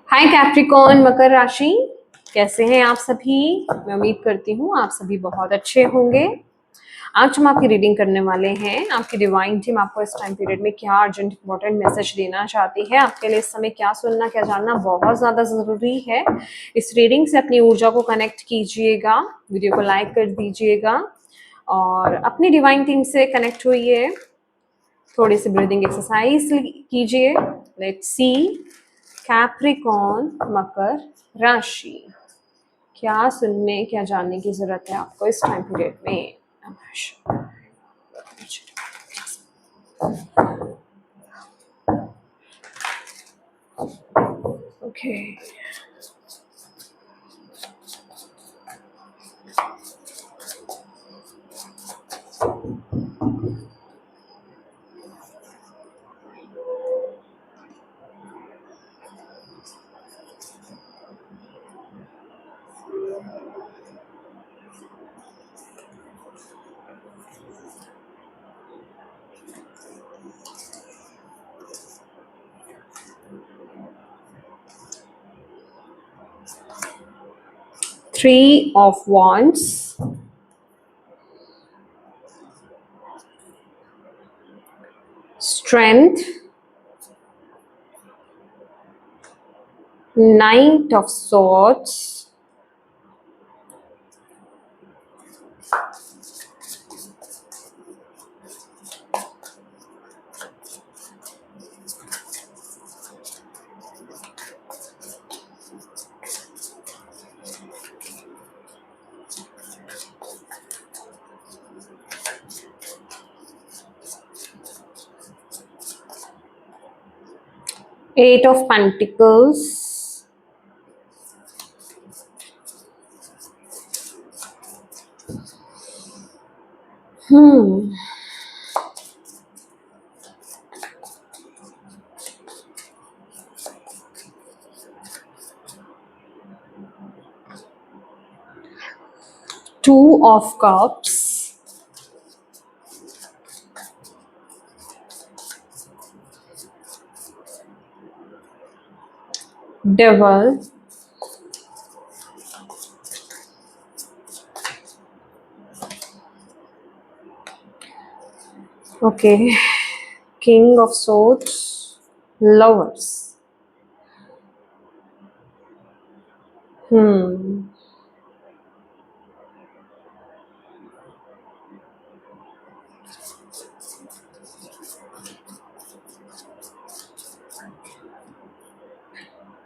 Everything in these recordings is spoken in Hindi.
हाय कैप्रिकॉर्न मकर राशि, कैसे हैं आप सभी। मैं उम्मीद करती हूँ आप सभी बहुत अच्छे होंगे। आज हम आपकी रीडिंग करने वाले हैं। आपकी डिवाइन टीम आपको इस टाइम पीरियड में क्या अर्जेंट इंपॉर्टेंट मैसेज देना चाहती है, आपके लिए इस समय क्या सुनना क्या जानना बहुत ज़्यादा ज़रूरी है। इस रीडिंग से अपनी ऊर्जा को कनेक्ट कीजिएगा, वीडियो को लाइक कर दीजिएगा और अपनी डिवाइन टीम से कनेक्ट होइए। थोड़ी सी ब्रीदिंग एक्सरसाइज कीजिए। लेट्स सी कैप्रिकॉर्न मकर राशि, क्या सुनने क्या जानने की जरूरत है आपको इस टाइम पीरियड में। Okay, 3 of Wands, Strength, Knight of Swords, Eight of Pentacles, Two of Cups, Devil, okay, King of Swords, Lovers.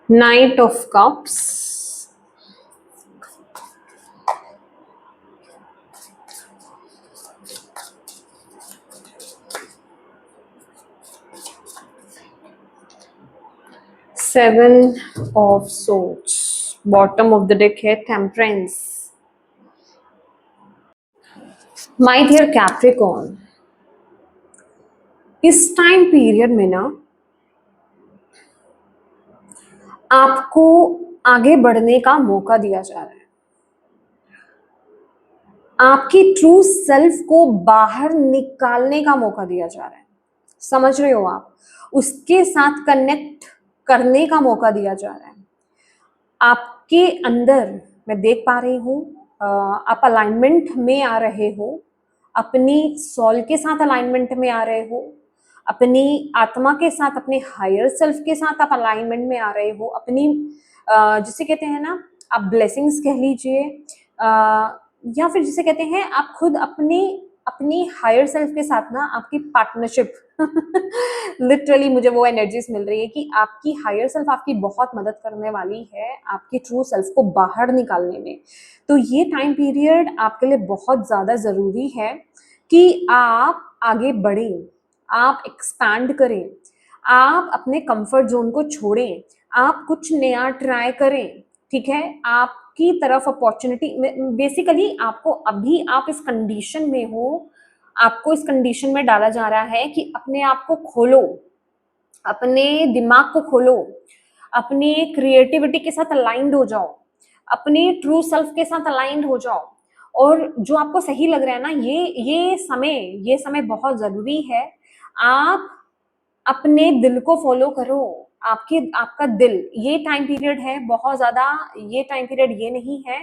Knight of Cups, Seven of Swords, bottom of the deck है Temperance. My dear Capricorn, इस टाइम पीरियड में ना आपको आगे बढ़ने का मौका दिया जा रहा है। आपकी ट्रू सेल्फ को बाहर निकालने का मौका दिया जा रहा है। समझ रहे हो आप? उसके साथ कनेक्ट करने का मौका दिया जा रहा है। आपके अंदर मैं देख पा रही हूँ आप अलाइनमेंट में आ रहे हो, अपनी सोल के साथ अलाइनमेंट में आ रहे हो, अपनी आत्मा के साथ, अपने हायर सेल्फ के साथ आप अलाइनमेंट में आ रहे हो, अपनी जिसे कहते हैं ना आप ब्लेसिंग्स कह लीजिए, या फिर जिसे कहते हैं आप खुद अपनी हायर सेल्फ के साथ ना आपकी पार्टनरशिप लिटरली मुझे वो एनर्जीज मिल रही है कि आपकी हायर सेल्फ आपकी बहुत मदद करने वाली है आपकी ट्रू सेल्फ को बाहर निकालने में। तो ये टाइम पीरियड आपके लिए बहुत ज़्यादा ज़रूरी है कि आप आगे बढ़ें, आप एक्सपैंड करें, आप अपने कंफर्ट जोन को छोड़ें, आप कुछ नया ट्राई करें। ठीक है, आपकी तरफ अपॉर्चुनिटी, बेसिकली आपको अभी आप इस कंडीशन में हो, आपको इस कंडीशन में डाला जा रहा है कि अपने आप को खोलो, अपने दिमाग को खोलो, अपनी क्रिएटिविटी के साथ अलाइंड हो जाओ, अपने ट्रू सेल्फ के साथ अलाइंड हो जाओ। और जो आपको सही लग रहा है ना, ये समय बहुत जरूरी है। आप अपने दिल को फॉलो करो, आपका दिल, ये टाइम पीरियड है बहुत ज्यादा, ये टाइम पीरियड ये नहीं है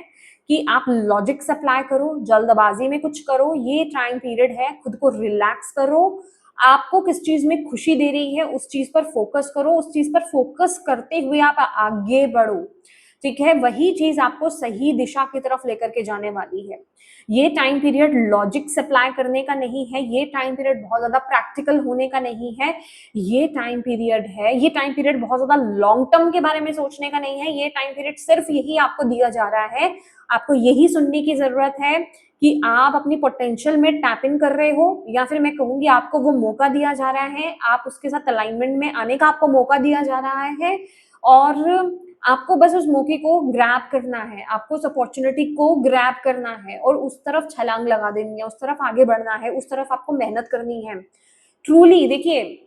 कि आप लॉजिक सप्लाई करो, जल्दबाजी में कुछ करो। ये टाइम पीरियड है खुद को रिलैक्स करो, आपको किस चीज में खुशी दे रही है उस चीज पर फोकस करो, उस चीज पर फोकस करते हुए आप आगे बढ़ो। ठीक है, वही चीज आपको सही दिशा की तरफ लेकर के जाने वाली है। ये टाइम पीरियड लॉजिक सप्लाई करने का नहीं है, ये टाइम पीरियड बहुत ज्यादा प्रैक्टिकल होने का नहीं है, ये टाइम पीरियड है, ये टाइम पीरियड बहुत ज्यादा लॉन्ग टर्म के बारे में सोचने का नहीं है। ये टाइम पीरियड सिर्फ यही आपको दिया जा रहा है, आपको यही सुनने की जरूरत है कि आप अपनी पोटेंशियल में टैप इन कर रहे हो, या फिर मैं कहूंगी आपको वो मौका दिया जा रहा है, आप उसके साथ अलाइनमेंट में आने का आपको मौका दिया जा रहा है, और आपको बस उस मौके को ग्रैब करना है, आपको उस अपॉर्चुनिटी को ग्रैब करना है और उस तरफ छलांग लगा देनी है, उस तरफ आगे बढ़ना है, उस तरफ आपको मेहनत करनी है। ट्रूली देखिए,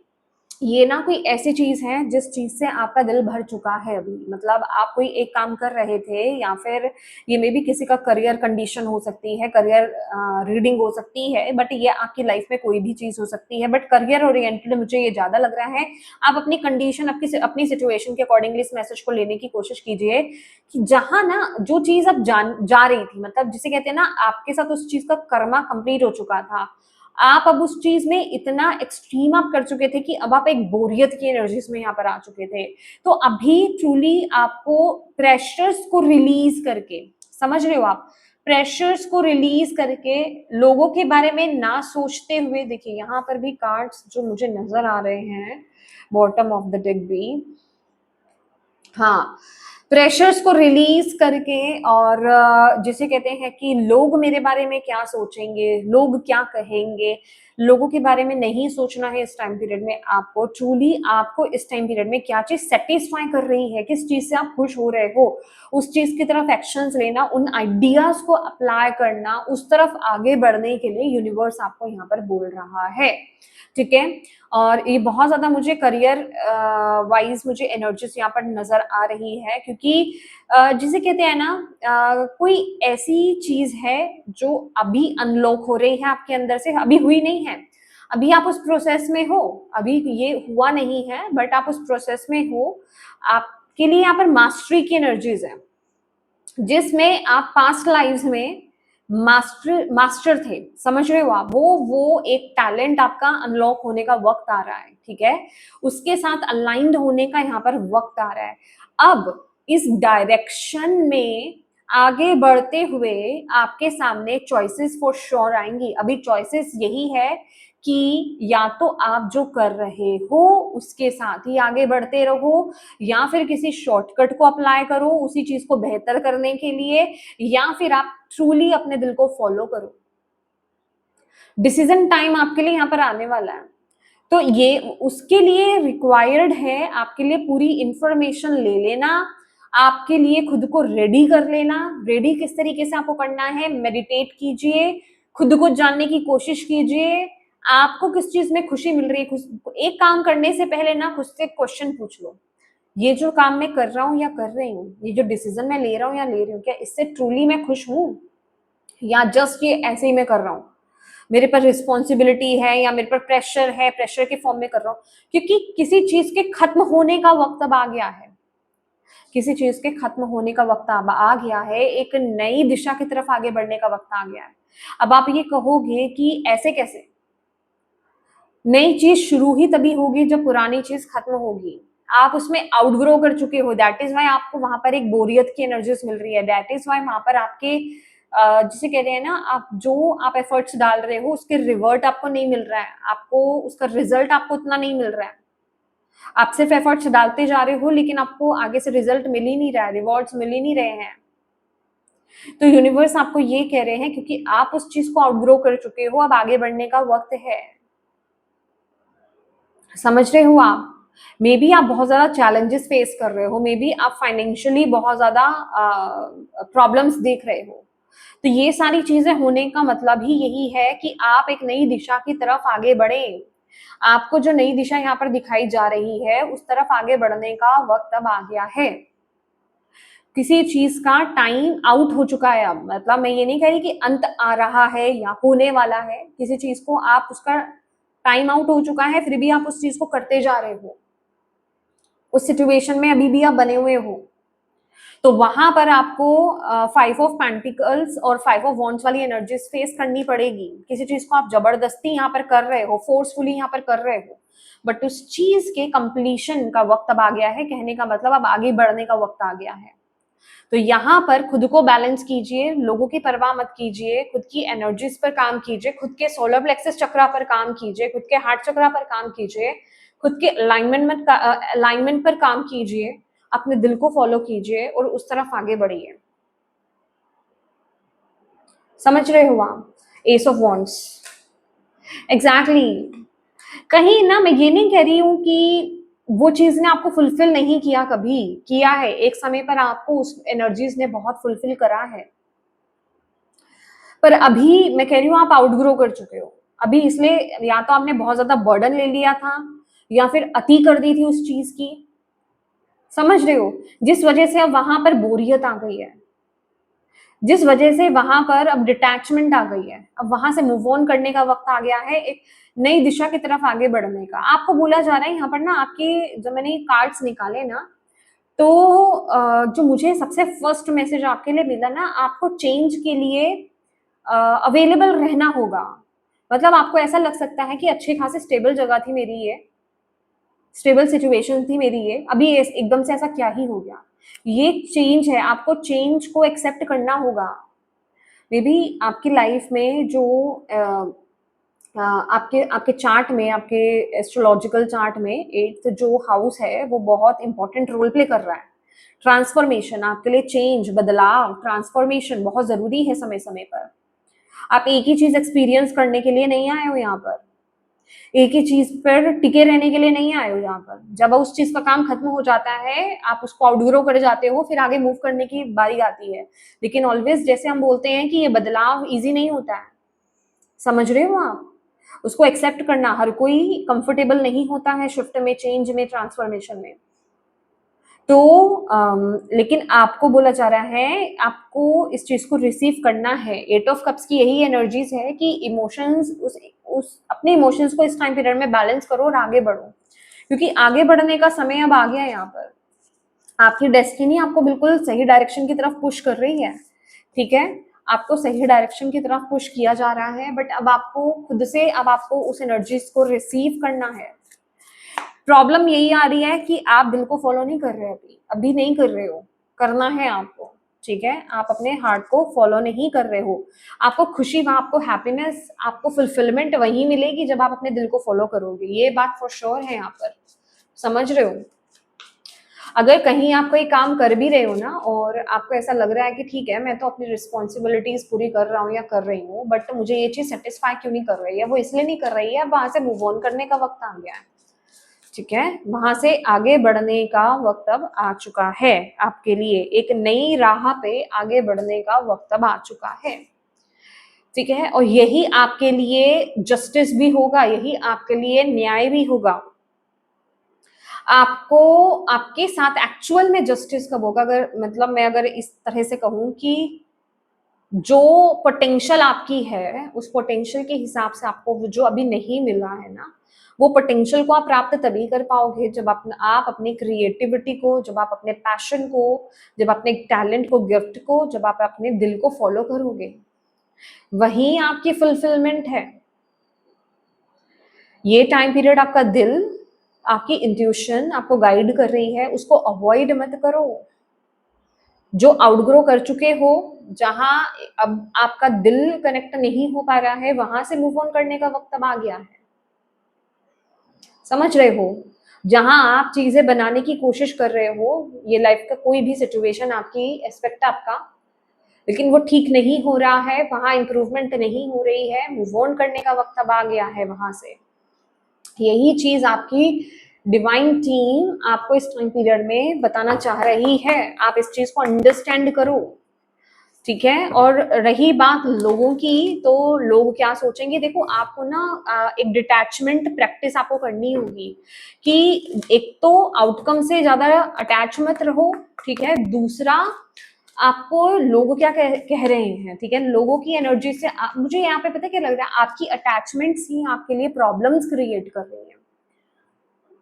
ये ना कोई ऐसी चीज है जिस चीज से आपका दिल भर चुका है अभी, मतलब आप कोई एक काम कर रहे थे, या फिर ये मे भी किसी का करियर कंडीशन हो सकती है, करियर रीडिंग हो सकती है, बट ये आपकी लाइफ में कोई भी चीज हो सकती है, बट करियर ओरिएंटेड मुझे ये ज्यादा लग रहा है। आप अपनी कंडीशन, अपनी सिचुएशन के अकॉर्डिंगली इस मैसेज को लेने की कोशिश कीजिए कि जहां ना जो चीज अब जा रही थी, मतलब जिसे कहते हैं ना आपके साथ उस चीज का कर्मा कंप्लीट हो चुका था, आप अब उस चीज में इतना एक्सट्रीम आप कर चुके थे कि अब आप एक बोरियत की एनर्जीज में यहाँ पर आ चुके थे। तो अभी ट्रूली आपको प्रेशर्स को रिलीज करके, समझ रहे हो आप, प्रेशर्स को रिलीज करके लोगों के बारे में ना सोचते हुए, देखिए यहाँ पर भी कार्ड्स जो मुझे नजर आ रहे हैं बॉटम ऑफ द डेक भी, हाँ, प्रेशर्स को रिलीज करके, और जिसे कहते हैं कि लोग मेरे बारे में क्या सोचेंगे, लोग क्या कहेंगे, लोगों के बारे में नहीं सोचना है इस टाइम पीरियड में आपको। ट्रूली आपको इस टाइम पीरियड में क्या चीज सेटिस्फाई कर रही है, किस चीज से आप खुश हो रहे हो, उस चीज की तरफ एक्शंस लेना, उन आइडियाज को अप्लाई करना, उस तरफ आगे बढ़ने के लिए यूनिवर्स आपको यहाँ पर बोल रहा है। ठीक है, और ये बहुत ज्यादा मुझे करियर वाइज मुझे एनर्जीज यहाँ पर नजर आ रही है, क्योंकि जिसे कहते हैं ना कोई ऐसी चीज है जो अभी अनलॉक हो रही है आपके अंदर से, अभी हुई नहीं है, अभी आप उस प्रोसेस में हो, अभी ये हुआ नहीं है बट आप उस प्रोसेस में हो। आपके लिए यहाँ पर मास्टरी की एनर्जीज है, जिसमें आप पास्ट लाइव्स में मास्टर थे, समझ रहे हो आप, वो एक टैलेंट आपका अनलॉक होने का वक्त आ रहा है। ठीक है, उसके साथ अलाइंड होने का यहाँ पर वक्त आ रहा है। अब इस डायरेक्शन में आगे बढ़ते हुए आपके सामने चॉइसेस फॉर श्योर आएंगी। अभी चॉइसेस यही है कि या तो आप जो कर रहे हो उसके साथ ही आगे बढ़ते रहो, या फिर किसी शॉर्टकट को अप्लाई करो उसी चीज को बेहतर करने के लिए, या फिर आप ट्रूली अपने दिल को फॉलो करो। डिसीजन टाइम आपके लिए यहाँ पर आने वाला है, तो ये उसके लिए रिक्वायर्ड है आपके लिए पूरी इंफॉर्मेशन ले लेना, आपके लिए खुद को रेडी कर लेना। रेडी किस तरीके से आपको करना है, मेडिटेट कीजिए, खुद को जानने की कोशिश कीजिए, आपको किस चीज में खुशी मिल रही है। एक काम करने से पहले ना खुद से क्वेश्चन पूछ लो, ये जो काम मैं कर रहा हूँ या कर रही हूँ, ये जो डिसीजन मैं ले रहा हूँ या ले रही हूँ, क्या इससे ट्रूली मैं खुश हूँ, या जस्ट ये ऐसे ही मैं कर रहा हूँ, मेरे पर रिस्पॉन्सिबिलिटी है या मेरे पर प्रेशर है, प्रेशर के फॉर्म में कर रहा हूँ। क्योंकि किसी चीज के खत्म होने का वक्त अब आ गया है, किसी चीज के खत्म होने का वक्त अब आ गया है, एक नई दिशा की तरफ आगे बढ़ने का वक्त आ गया है। अब आप ये कहोगे कि ऐसे कैसे, नई चीज शुरू ही तभी होगी जब पुरानी चीज खत्म होगी, आप उसमें आउटग्रो कर चुके हो, दैट इज वाई आपको वहां पर एक बोरियत की एनर्जीज मिल रही है, दैट इज वाई वहां पर आपके जिसे कहते हैं ना, आप जो आप एफर्ट्स डाल रहे हो उसके रिवर्ट आपको नहीं मिल रहा है, आपको उसका रिजल्ट आपको उतना नहीं मिल रहा है। आप सिर्फ एफर्ट्स डालते जा रहे हो लेकिन आपको आगे से रिजल्ट मिल ही नहीं रहा है, रिवॉर्ड्स मिल ही नहीं रहे हैं। तो यूनिवर्स आपको ये कह रहे हैं क्योंकि आप उस चीज को आउटग्रो कर चुके हो, अब आगे बढ़ने का वक्त है। समझ रहे हो आप, मे बी आप बहुत ज्यादा चैलेंजेस फेस कर रहे हो, मे बी आप फाइनेंशियली बहुत ज्यादा प्रॉब्लम्स देख रहे हो, तो ये सारी चीजें होने का मतलब ही यही है कि आप एक नई दिशा की तरफ आगे बढ़े। आपको जो नई दिशा यहाँ पर दिखाई जा रही है उस तरफ आगे बढ़ने का वक्त अब आ गया है। किसी चीज का टाइम आउट हो चुका है अब, मतलब मैं ये नहीं कह रही कि अंत आ रहा है या होने वाला है, किसी चीज को आप उसका टाइम आउट हो चुका है फिर भी आप उस चीज को करते जा रहे हो। उस सिचुएशन में अभी भी आप बने हुए हो, तो वहां पर आपको 5 ऑफ पेंटिकल्स और 5 ऑफ वॉन्ड्स वाली एनर्जीज फेस करनी पड़ेगी। किसी चीज को आप जबरदस्ती यहाँ पर कर रहे हो, फोर्सफुली यहाँ पर कर रहे हो, बट उस चीज के कंप्लीशन का वक्त अब आ गया है। कहने का मतलब अब आगे बढ़ने का वक्त आ गया है। तो यहाँ पर खुद को बैलेंस कीजिए, लोगों की परवाह मत कीजिए, खुद की एनर्जीज पर काम कीजिए, खुद के सोलर प्लेक्सस चक्रा पर काम कीजिए, खुद के हार्ट चक्रा पर काम कीजिए, खुद के अलाइनमेंट पर काम कीजिए, अपने दिल को फॉलो कीजिए और उस तरफ आगे बढ़िए। समझ रहे हो आप? S of wands, exactly. कहीं ना मैं ये नहीं कह रही हूं कि वो चीज ने आपको फुलफिल नहीं किया, कभी किया है। एक समय पर आपको उस एनर्जीज ने बहुत फुलफिल करा है, पर अभी मैं कह रही हूँ आप आउटग्रो कर चुके हो अभी। इसलिए या तो आपने बहुत ज्यादा बर्डन ले लिया था या फिर अति कर दी थी उस चीज की। समझ रहे हो? जिस वजह से अब वहां पर बोरियत आ गई है, जिस वजह से वहां पर अब डिटैचमेंट आ गई है, अब वहां से मूव ऑन करने का वक्त आ गया है, एक नई दिशा की तरफ आगे बढ़ने का। आपको बोला जा रहा है यहाँ पर ना, आपके जो मैंने कार्ड्स निकाले ना, तो जो मुझे सबसे फर्स्ट मैसेज आपके लिए मिला ना, आपको चेंज के लिए अवेलेबल रहना होगा। मतलब आपको ऐसा लग सकता है कि अच्छी खासी स्टेबल जगह थी मेरी ये, स्टेबल सिचुएशन थी मेरी ये, अभी एकदम से ऐसा क्या ही हो गया। ये चेंज है, आपको चेंज को एक्सेप्ट करना होगा। मे बी आपकी लाइफ में जो आपके आपके चार्ट में, आपके एस्ट्रोलॉजिकल चार्ट में 8th जो हाउस है वो बहुत इंपॉर्टेंट रोल प्ले कर रहा है। ट्रांसफॉर्मेशन आपके लिए, चेंज, बदलाव, ट्रांसफॉर्मेशन बहुत जरूरी है समय समय पर। आप एक ही चीज एक्सपीरियंस करने के लिए नहीं आए हो यहाँ पर, एक ही चीज पर टिके रहने के लिए नहीं आए हो यहाँ पर। जब उस चीज का काम खत्म हो जाता है, आप उसको आउटग्रो कर जाते हो, फिर आगे मूव करने की बारी आती है। लेकिन ऑलवेज जैसे हम बोलते हैं कि ये बदलाव इजी नहीं होता है। समझ रहे हो आप? उसको एक्सेप्ट करना, हर कोई कंफर्टेबल नहीं होता है शिफ्ट में, चेंज में, ट्रांसफॉर्मेशन में। तो लेकिन आपको बोला जा रहा है आपको इस चीज को रिसीव करना है। 8 ऑफ कप्स की यही एनर्जीज है कि इमोशंस, उस अपने इमोशंस को इस टाइम पीरियड में बैलेंस करो और आगे बढ़ो, क्योंकि आगे बढ़ने का समय अब आ गया है। यहाँ पर आपकी डेस्टिनी आपको बिल्कुल सही डायरेक्शन की तरफ पुश कर रही है। ठीक है, आपको सही डायरेक्शन की तरफ पुश किया जा रहा है, बट अब आपको खुद से, अब आपको उस एनर्जीज को रिसीव करना है। प्रॉब्लम यही आ रही है कि आप दिल को फॉलो नहीं कर रहे, अभी नहीं कर रहे हो, करना है आपको। ठीक है, आप अपने हार्ट को फॉलो नहीं कर रहे हो। आपको खुशी, आपको हैप्पीनेस, आपको फुलफिलमेंट वहीं मिलेगी जब आप अपने दिल को फॉलो करोगे। ये बात फॉर श्योर है यहाँ पर। समझ रहे हो? अगर कहीं आप कोई काम कर भी रहे हो ना और आपको ऐसा लग रहा है कि ठीक है मैं तो अपनी रिस्पॉन्सिबिलिटीज पूरी कर रहा हूँ या कर रही हूँ, बट मुझे ये चीज सेटिस्फाई क्यों नहीं कर रही है, वो इसलिए नहीं कर रही है, वहां से मूव ऑन करने का वक्त आ गया है। ठीक है, वहां से आगे बढ़ने का वक्त अब आ चुका है आपके लिए। एक नई राह पे आगे बढ़ने का वक्त अब आ चुका है। ठीक है, और यही आपके लिए जस्टिस भी होगा, यही आपके लिए न्याय भी होगा। आपको, आपके साथ एक्चुअल में जस्टिस कब होगा? अगर मतलब मैं अगर इस तरह से कहूं कि जो पोटेंशियल आपकी है, उस पोटेंशियल के हिसाब से आपको जो अभी नहीं मिला है ना, वो पोटेंशियल को आप प्राप्त तभी कर पाओगे जब आप अपनी क्रिएटिविटी को, जब आप अपने पैशन को, जब अपने टैलेंट को, गिफ्ट को, जब आप अपने दिल को फॉलो करोगे, वही आपकी फुलफिलमेंट है। ये टाइम पीरियड आपका दिल, आपकी इंट्यूशन आपको गाइड कर रही है, उसको अवॉइड मत करो। जो आउटग्रो कर चुके हो, जहां अब आपका दिल कनेक्ट नहीं हो पा रहा है, वहां से मूव ऑन करने का वक्त अब आ गया है। समझ रहे हो? जहां आप चीजें बनाने की कोशिश कर रहे हो, ये लाइफ का कोई भी सिचुएशन, आपकी एस्पेक्ट आपका, लेकिन वो ठीक नहीं हो रहा है, वहां इंप्रूवमेंट नहीं हो रही है, मूव ऑन करने का वक्त अब आ गया है वहां से। यही चीज आपकी डिवाइन टीम आपको इस टाइम पीरियड में बताना चाह रही है। आप इस चीज को अंडरस्टैंड करो। ठीक है, और रही बात लोगों की, तो लोग क्या सोचेंगे, देखो आपको ना एक डिटैचमेंट प्रैक्टिस आपको करनी होगी कि एक तो आउटकम से ज्यादा अटैच मत रहो। ठीक है, दूसरा आपको लोग क्या कह रहे हैं, ठीक है, लोगों की एनर्जी से मुझे यहाँ पे पता क्या लग रहा है, आपकी अटैचमेंट्स ही आपके लिए प्रॉब्लम्स क्रिएट कर रही हैं।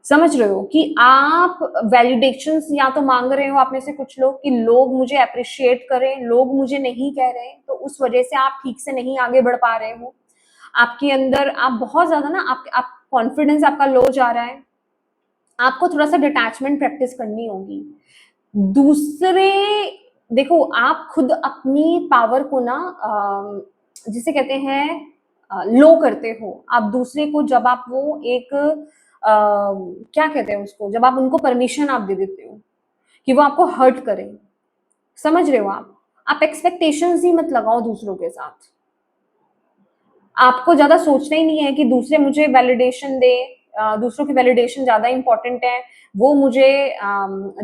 समझ रहे हो कि आप वैलिडेशंस या तो मांग रहे हो आप में से कुछ लोग कि लोग मुझे अप्रिशिएट करें, लोग मुझे नहीं कह रहे हैं, तो उस वजह से आप ठीक से नहीं आगे बढ़ पा रहे हो। आपके अंदर आप बहुत ज्यादा ना आप कॉन्फिडेंस आपका लो जा रहा है। आपको थोड़ा सा डिटैचमेंट प्रैक्टिस करनी होगी। दूसरे देखो, आप खुद अपनी पावर को ना जिसे कहते हैं लो करते हो। आप दूसरे को जब आप वो एक क्या कहते हैं उसको, जब आप उनको परमिशन आप दे देते हो कि वो आपको हर्ट करें। समझ रहे हो आप एक्सपेक्टेशंस ही मत लगाओ दूसरों के साथ। आपको ज्यादा सोचना ही नहीं है कि दूसरे मुझे वैलिडेशन दे। दूसरों की वैलिडेशन ज्यादा इंपॉर्टेंट है। वो मुझे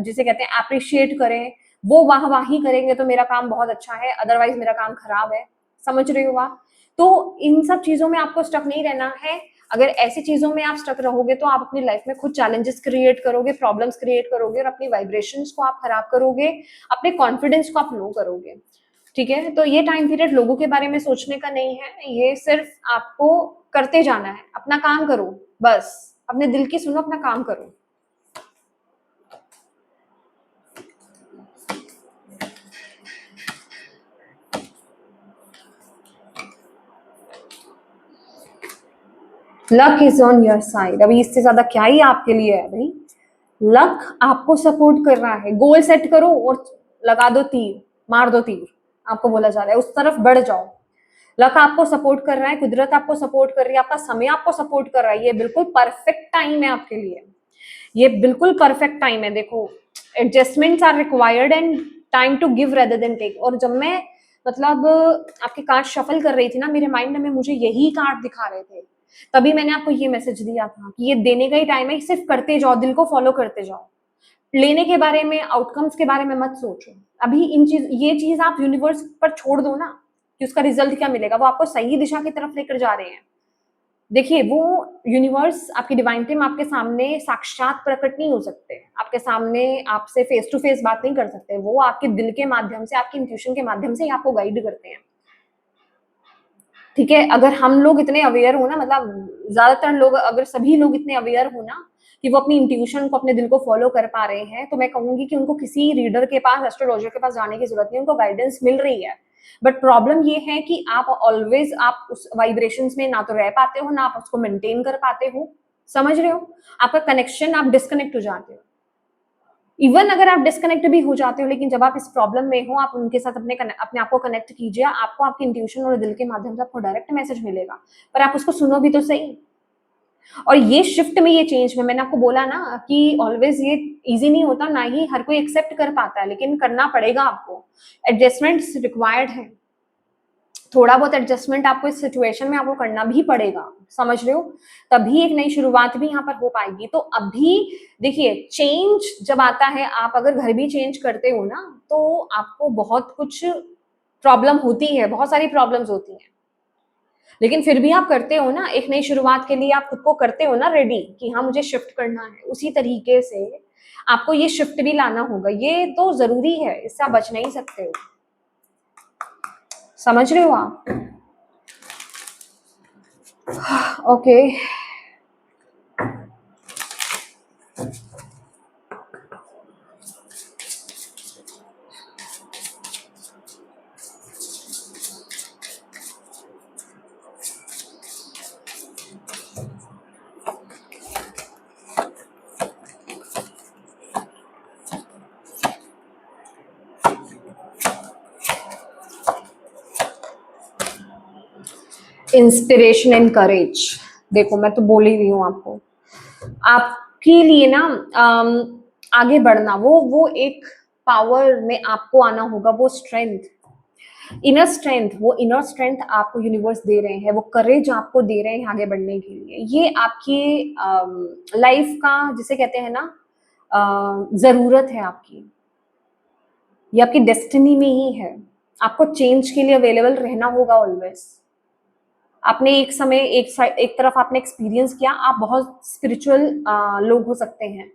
जिसे कहते हैं अप्रिशिएट करें, वो वाहवाही करेंगे तो मेरा काम बहुत अच्छा है, अदरवाइज मेरा काम खराब है। समझ रहे हो आप? तो इन सब चीजों में आपको स्टक नहीं रहना है। अगर ऐसी चीजों में आप स्टक रहोगे तो आप अपनी लाइफ में खुद चैलेंजेस क्रिएट करोगे, प्रॉब्लम्स क्रिएट करोगे और अपनी वाइब्रेशंस को आप खराब करोगे, अपने कॉन्फिडेंस को आप लो करोगे। ठीक है, तो ये टाइम पीरियड लोगों के बारे में सोचने का नहीं है, ये सिर्फ आपको करते जाना है, अपना काम करो, बस अपने दिल की सुनो, अपना काम करो। Luck is on your side. अभी इससे ज्यादा क्या ही आपके लिए है भाई। लक आपको सपोर्ट कर रहा है। गोल सेट करो और लगा दो तीर, मार दो तीर। आपको बोला जा रहा है उस तरफ बढ़ जाओ। लक आपको सपोर्ट कर रहा है, कुदरत आपको सपोर्ट कर रही है, आपका समय आपको सपोर्ट कर रहा है। ये बिल्कुल परफेक्ट टाइम है आपके लिए। ये बिल्कुल परफेक्ट टाइम है। देखो, adjustments are required and time to give rather than take. और जब मैं मतलब आपके कार्ड शफल कर रही थी ना, मेरे माइंड में मुझे यही कार्ड दिखा रहे थे। तभी मैंने आपको ये मैसेज दिया था कि ये देने का ही टाइम है, सिर्फ करते जाओ, दिल को फॉलो करते जाओ। लेने के बारे में, आउटकम्स के बारे में मत सोचो। अभी ये चीज आप यूनिवर्स पर छोड़ दो ना कि उसका रिजल्ट क्या मिलेगा। वो आपको सही दिशा की तरफ लेकर जा रहे हैं। देखिए, वो यूनिवर्स, आपकी डिवाइन टीम आपके सामने साक्षात प्रकट नहीं हो सकते, आपके सामने आपसे फेस टू फेस बात नहीं कर सकते। वो आपके दिल के माध्यम से, आपकी इंट्यूशन के माध्यम से आपको गाइड करते हैं। ठीक है, अगर हम लोग इतने अवेयर हो ना, मतलब ज्यादातर लोग, अगर सभी लोग इतने अवेयर हो ना कि वो अपनी इंट्यूशन को, अपने दिल को फॉलो कर पा रहे हैं, तो मैं कहूंगी कि उनको किसी रीडर के पास, एस्ट्रोलॉजर के पास जाने की जरूरत नहीं, उनको गाइडेंस मिल रही है। बट प्रॉब्लम ये है कि आप ऑलवेज आप उस वाइब्रेशंस में ना तो रह पाते हो, ना आप उसको मेंटेन कर पाते हो। समझ रहे हो? आपका कनेक्शन, आप डिस्कनेक्ट हो जाते हो। इवन अगर आप डिस्कनेक्ट भी हो जाते हो, लेकिन जब आप इस प्रॉब्लम में हो, आप उनके साथ अपने आप को कनेक्ट कीजिए। आपको आपकी इंट्यूशन और दिल के माध्यम से आपको डायरेक्ट मैसेज मिलेगा, पर आप उसको सुनो भी तो सही। और ये शिफ्ट में, ये चेंज में, मैंने आपको बोला ना कि ऑलवेज ये इजी नहीं होता, ना ही हर कोई एक्सेप्ट कर पाता है, लेकिन करना पड़ेगा आपको। एडजस्टमेंट्स रिक्वायर्ड है। थोड़ा बहुत एडजस्टमेंट आपको इस सिचुएशन में आपको करना भी पड़ेगा। समझ रहे हो? तभी एक नई शुरुआत भी यहाँ पर हो पाएगी। तो अभी देखिए, चेंज जब आता है, आप अगर घर भी चेंज करते हो ना, तो आपको बहुत कुछ प्रॉब्लम होती है, बहुत सारी प्रॉब्लम्स होती हैं, लेकिन फिर भी आप करते हो ना। एक नई शुरुआत के लिए आप खुद को करते हो ना रेडी कि हाँ, मुझे शिफ्ट करना है। उसी तरीके से आपको ये शिफ्ट भी लाना होगा। ये तो जरूरी है, इससे आप बच नहीं सकते हो। समझ रहे हो आप? ओके। Inspiration and courage. देखो, मैं तो बोल ही रही हूँ आपको, आपके लिए ना आगे बढ़ना, वो एक पावर में आपको आना होगा। वो स्ट्रेंथ, इनर स्ट्रेंथ, वो इनर स्ट्रेंथ आपको यूनिवर्स दे रहे हैं, वो करेज आपको दे रहे हैं आगे बढ़ने के लिए। ये आपकी लाइफ का, जिसे कहते हैं ना, जरूरत है आपकी। ये आपकी डेस्टिनी में ही है। आपको चेंज के लिए अवेलेबल रहना होगा ऑलवेज। आपने एक समय, एक तरफ आपने एक्सपीरियंस किया, आप बहुत स्पिरिचुअल लोग हो सकते हैं।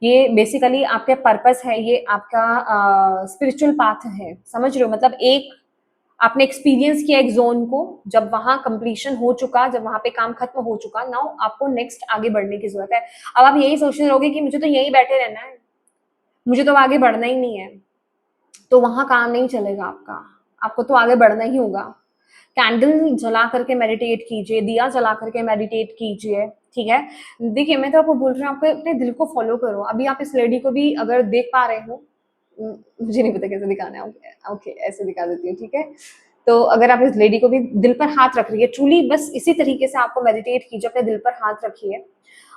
ये बेसिकली आपके पर्पस है, ये आपका स्पिरिचुअल पाथ है। समझ रहे हो? मतलब एक आपने एक्सपीरियंस किया एक जोन को, जब वहां कंप्लीशन हो चुका, जब वहां पे काम खत्म हो चुका, नाउ आपको नेक्स्ट आगे बढ़ने की जरूरत है। अब आप यही सोचने रहोगे कि मुझे तो यहीं बैठे रहना है, मुझे तो आगे बढ़ना ही नहीं है, तो वहां काम नहीं चलेगा आपका, आपको तो आगे बढ़ना ही होगा। कैंडल जला करके मेडिटेट कीजिए, दिया जला करके मेडिटेट कीजिए, ठीक है। देखिए मैं तो आपको बोल रही हूँ, आपको अपने दिल को फॉलो करो। अभी आप इस लेडी को भी अगर देख पा रहे हो, मुझे नहीं पता कैसे दिखाना है, ओके ओके ऐसे दिखा देती हूँ, ठीक है। तो अगर आप इस लेडी को भी दिल पर हाथ रख रही है, ट्रूली बस इसी तरीके से आपको मेडिटेट कीजिए, अपने दिल पर हाथ रखिए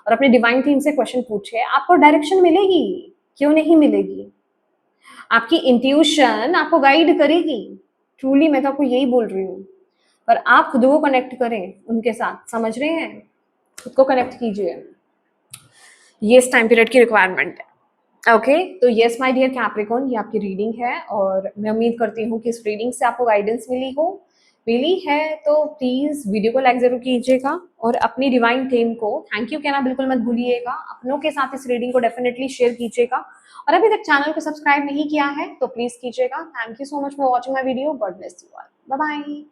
और अपने डिवाइन टीम से क्वेश्चन पूछिए, आपको डायरेक्शन मिलेगी, क्यों नहीं मिलेगी। आपकी इंट्यूशन आपको गाइड करेगी, ट्रूली मैं तो आपको यही बोल रही हूँ। पर आप खुद को कनेक्ट करें उनके साथ, समझ रहे हैं, खुद को कनेक्ट कीजिए, ये इस टाइम पीरियड की रिक्वायरमेंट है। ओके तो यस माय डियर कैप्रिकॉर्न, ये आपकी रीडिंग है और मैं उम्मीद करती हूँ कि इस रीडिंग से आपको गाइडेंस मिली है तो प्लीज वीडियो को लाइक जरूर कीजिएगा और अपनी डिवाइन टीम को थैंक यू कहना बिल्कुल मत भूलिएगा। अपनों के साथ इस रीडिंग को डेफिनेटली शेयर कीजिएगा और अभी तक चैनल को सब्सक्राइब नहीं किया है तो प्लीज कीजिएगा। Thank you so much for watching my video, God bless you all, bye bye.